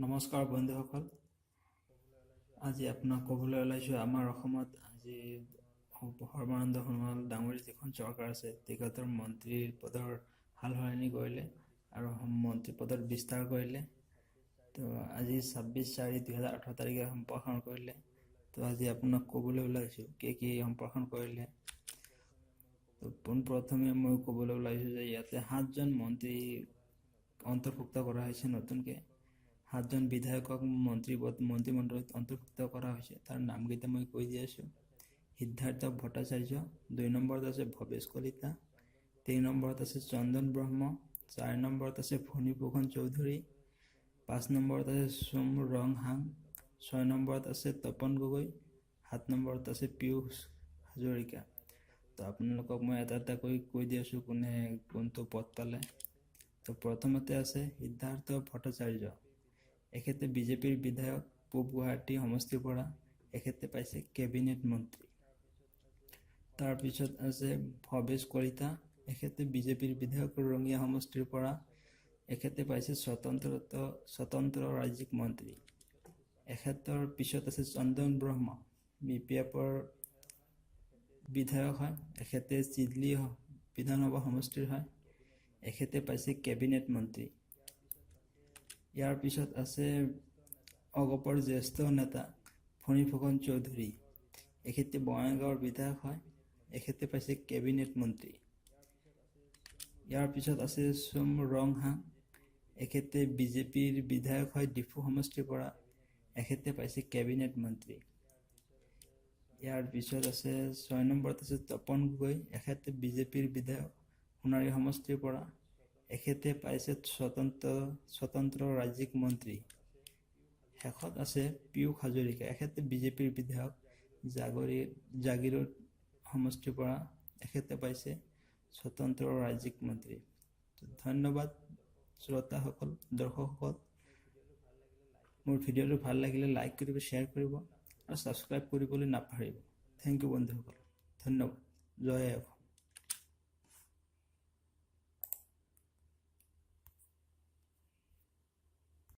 নমস্কাৰ বন্ধুসকল, আজি আপোনাক ক'বলৈ ওলাইছোঁ আমাৰ অসমত আজি সৰ্বানন্দ সোণোৱাল ডাঙৰীৰ যিখন চৰকাৰ আছে তেখেতৰ মন্ত্ৰীৰ পদৰ হাল সলনি কৰিলে আৰু মন্ত্ৰী পদৰ বিস্তাৰ কৰিলে। তো আজি 26/4/2018 তাৰিখে সম্প্ৰসাৰণ কৰিলে। তো আজি আপোনাক ক'বলৈ ওলাইছোঁ কি সম্প্ৰসাৰণ কৰিলে। তো পোনপ্ৰথমে মই ক'বলৈ ওলাইছোঁ যে ইয়াতে 7জন মন্ত্ৰী অন্তৰ্ভুক্ত কৰা হৈছে। নতুনকৈ 7জন বিধায়কক মন্ত্ৰীমণ্ডলত অন্তৰ্ভুক্ত কৰা হৈছে। তাৰ নামকেইটা মই কৈ দি আছোঁ। সিদ্ধাৰ্থ ভট্টাচাৰ্য, 2 নম্বৰত আছে ভৱেশ কলিতা, 3 নম্বৰত আছে চন্দন ব্ৰহ্ম, 4 নম্বৰত আছে ফণীভূষণ চৌধুৰী, 5 নম্বৰত আছে সোম ৰং হাং, 6 নম্বৰত আছে তপন গগৈ, 7 নম্বৰত আছে পীয়ুষ হাজৰিকা। তো আপোনালোকক মই এটা কৈ দি আছোঁ কোনে কোনটো পদ পালে। তো প্ৰথমতে আছে সিদ্ধাৰ্থ ভট্টাচাৰ্য। এখেতে বিজেপিৰ বিধায়ক, পূব গুৱাহাটী সমষ্টিৰ পৰা। এখেতে পাইছে কেবিনেট মন্ত্ৰী। তাৰপিছত আছে ভৱেশ কলিতা। এখেতে বিজেপিৰ বিধায়ক, ৰঙিয়া সমষ্টিৰ পৰা। এখেতে পাইছে স্বতন্ত্ৰ ৰাজ্যিক মন্ত্ৰী। এখেতৰ পিছত আছে চন্দন ব্ৰহ্ম, BPFৰ বিধায়ক হয়। এখেতে চিডলি বিধানসভা সমষ্টিৰ হয়। এখেতে পাইছে কেবিনেট মন্ত্ৰী। ইয়াৰ পিছত আছে অগপৰ জ্যেষ্ঠ নেতা ফণীভূষণ চৌধুৰী। এখেতে বঙাইগাঁৱৰ বিধায়ক হয়। এখেতে পাইছে কেবিনেট মন্ত্ৰী। ইয়াৰ পিছত আছে সোম ৰং হাং। এখেতে বিজেপিৰ বিধায়ক হয়, ডিফু সমষ্টিৰ পৰা। এখেতে পাইছে কেবিনেট মন্ত্ৰী। ইয়াৰ পিছত আছে 6 নম্বৰত আছে তপন গগৈ। এখেতে বিজেপিৰ বিধায়ক, সোণাৰী সমষ্টিৰ পৰা। এখেতে পাইছে স্বতন্ত্ৰ ৰাজ্যিক মন্ত্ৰী। শেষত আছে পীয়ুষ হাজৰিকা। এখেতে বিজেপিৰ বিধায়ক, জাগিৰোড সমষ্টিৰ পৰা। এখেতে পাইছে স্বতন্ত্ৰ ৰাজ্যিক মন্ত্ৰী। ধন্যবাদ শ্ৰোতাসকল, দৰ্শকসকল। মোৰ ভিডিঅ'টো ভাল লাগিলে লাইক কৰিব, শ্বেয়াৰ কৰিব আৰু ছাবস্ক্ৰাইব কৰিবলৈ নাপাহৰিব। থেংক ইউ বন্ধুসকল, ধন্যবাদ। জয় অসম।